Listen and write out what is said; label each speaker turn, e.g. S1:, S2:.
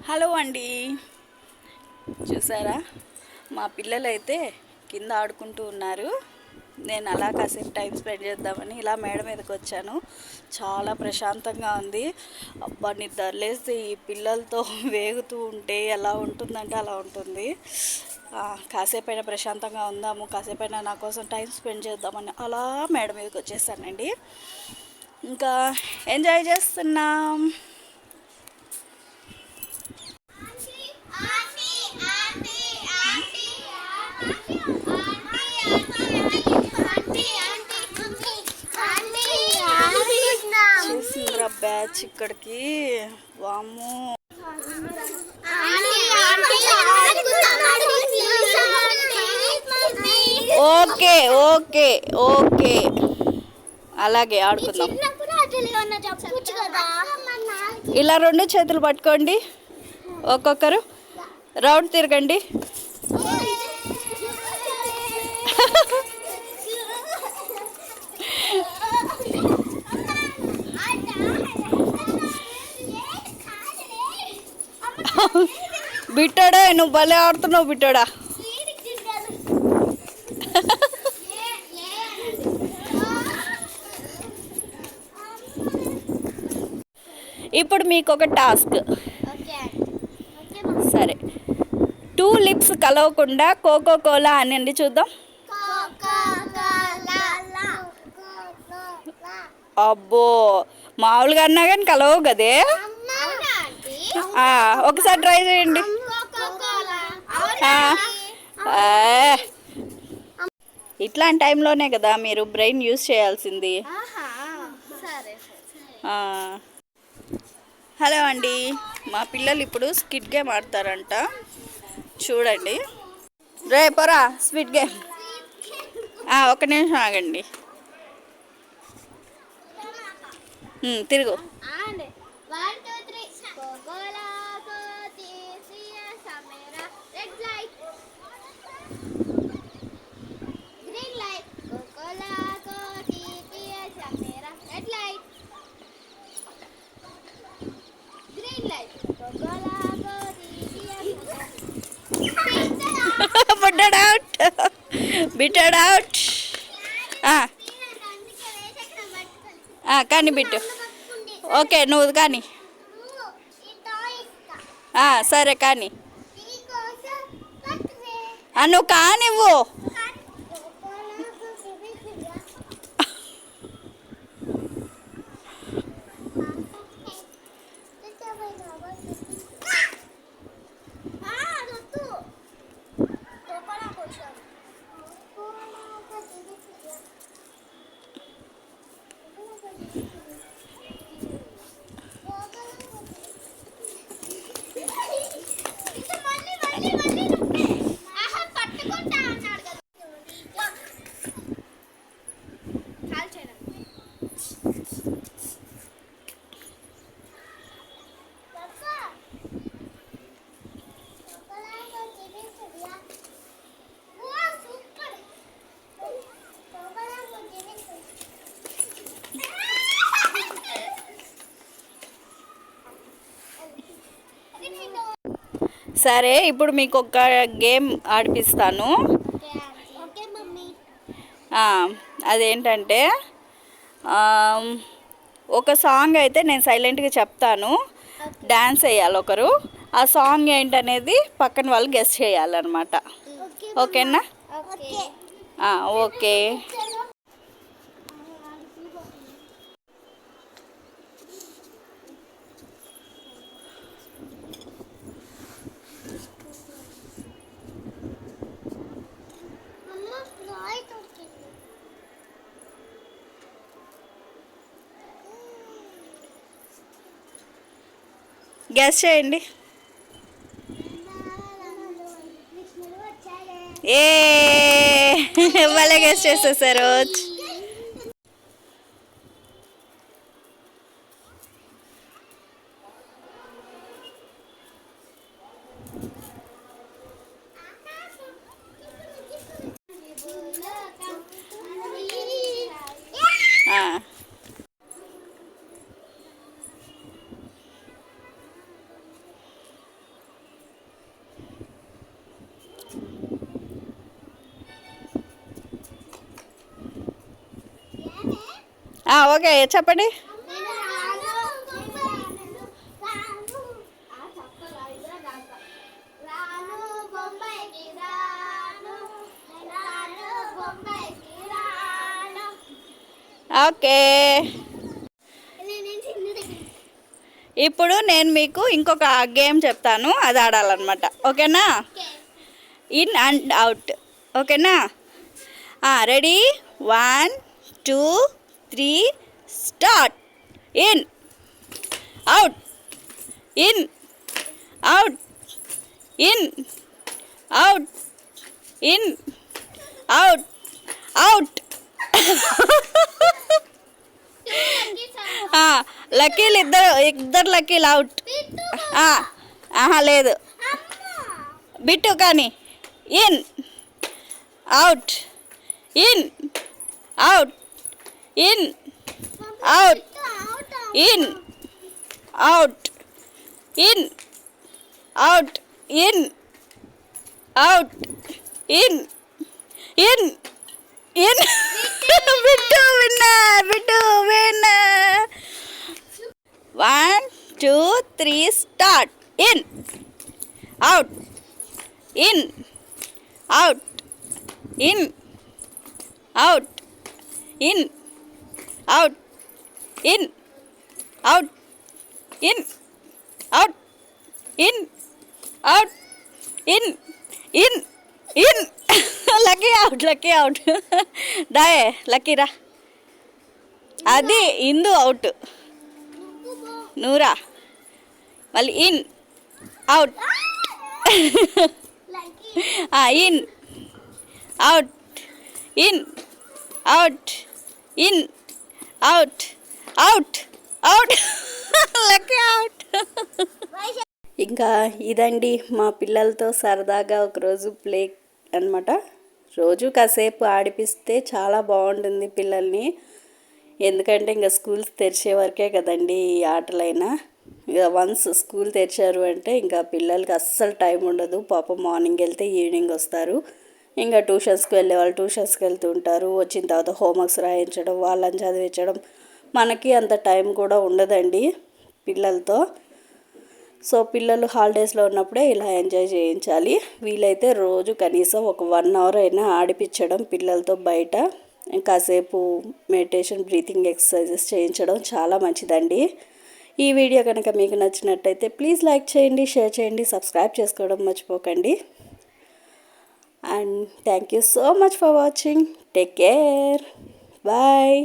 S1: Hello అండి, చూసారా మా పిల్లలైతే కింద ఆడుకుంటూ ఉన్నారు. నేను అలా కాసేపు టైం స్పెండ్ చేద్దామని ఇలా మేడ మీదకి వచ్చాను. చాలా ప్రశాంతంగా ఉంది. అబ్బా, నిద్రలేస్తే ఈ పిల్లలతో వేగుతూ ఉంటే ఎలా ఉంటుందంటే అలా ఉంటుంది. కాసేపైనా ప్రశాంతంగా ఉందాము, కాసేపైనా నా కోసం టైం స్పెండ్ చేద్దామని అలా మేడ మీదకి వచ్చేసానండి. ఇంకా ఎంజాయ్ చేస్తున్నాం. చేసిందిరా బ్యాచ్ ఇక్కడికి, వాము. ఓకే ఓకే ఓకే, అలాగే ఆడుకుందాం. ఇలా 2 చేతులు పట్టుకోండి, ఒక్కొక్కరు రౌండ్ తిరగండి. బిట్టాడా, నువ్వు భలే ఆడుతున్నావు బిట్టాడా. ఇప్పుడు మీకు ఒక టాస్క్. సరే, 2 లిప్స్ కలవకుండా కోకో కోలా అనండి చూద్దాం. అబ్బో, మామూలుగా అన్నా కానీ కలవవు కదే. ఒకసారి ట్రై చేయండి. ఇట్లాంటి టైంలోనే కదా మీరు బ్రెయిన్ యూజ్ చేయాల్సింది. హలో అండి, మా పిల్లలు ఇప్పుడు స్కిట్ గేమ్ ఆడతారంట, చూడండి. రేపరా స్కిట్ గేమ్. ఒక్క నిమిషం ఆగండి. తిరుగు. బిట్టెడ్ అవుట్. కానీ బిట్టు. ఓకే, నువ్వు కానీ. సరే కానీ, నువ్వు కానివ్వు. సరే, ఇప్పుడు మీకు ఒక గేమ్ ఆడిపిస్తాను. అదేంటంటే, ఒక సాంగ్ అయితే నేను సైలెంట్గా చెప్తాను, డ్యాన్స్ వేయాలి ఒకరు. ఆ సాంగ్ ఏంటనేది పక్కన వాళ్ళు గెస్ చేయాలన్నమాట. ఓకేనా? ఓకే. గెస్ చేయండి. వాళ్ళే గెస్ చేసేసారు. ఓకే చెప్పండి. ఓకే, ఇప్పుడు నేను మీకు ఇంకొక గేమ్ చెప్తాను, అది ఆడాలన్నమాట. ఓకేనా? In and out. ఓకేనా? Ready? 1 2 3 start. In out, in out, in out, in out, out. లక్కీలు ఇద్దరు లక్కీలు అవుట్. లేదు, బిట్టు కానీ. In out, in out, in out, in out, in out, in out, in in in. Bittu winner, Bittu winner. 1 2 3 start. In out, in out, in out, in out, in out, in out, in out, in in in. Lucky out, Lucky out. దాయే Lucky రా. అది ఇందు out. నూరా మళ్ళీ in out. In out, in out, in out, out, out. Lucky out. ఇంకా ఇదండి మా పిల్లలతో సరదాగా ఒకరోజు ప్లే అనమాట. రోజు కాసేపు ఆడిపిస్తే చాలా బాగుంటుంది పిల్లల్ని. ఎందుకంటే ఇంకా స్కూల్స్ తెరిచే వరకే కదండి ఈ ఆటలైనా. ఇక వన్స్ స్కూల్ తెరిచారు అంటే ఇంకా పిల్లలకి అస్సలు టైం ఉండదు. పాపం మార్నింగ్ వెళ్తే ఈవినింగ్ వస్తారు. ఇంకా ట్యూషన్స్కి వెళ్ళే వాళ్ళు ట్యూషన్స్కి వెళ్తూ ఉంటారు. వచ్చిన తర్వాత హోంవర్క్స్ రాయించడం, వాళ్ళని చదివించడం, మనకి అంత టైం కూడా ఉండదండి పిల్లలతో. సో పిల్లలు హాలిడేస్లో ఉన్నప్పుడే ఇలా ఎంజాయ్ చేయించాలి. వీలైతే రోజు కనీసం ఒక 1 అవర్ అయినా ఆడిపించడం పిల్లలతో బయట. కాసేపు మెడిటేషన్, బ్రీతింగ్ ఎక్సర్సైజెస్ చేయించడం చాలా మంచిదండి. ఈ వీడియో కనుక మీకు నచ్చినట్టయితే ప్లీజ్ లైక్ చేయండి, షేర్ చేయండి, సబ్స్క్రైబ్ చేసుకోవడం మర్చిపోకండి. And thank you so much for watching. Take care. Bye.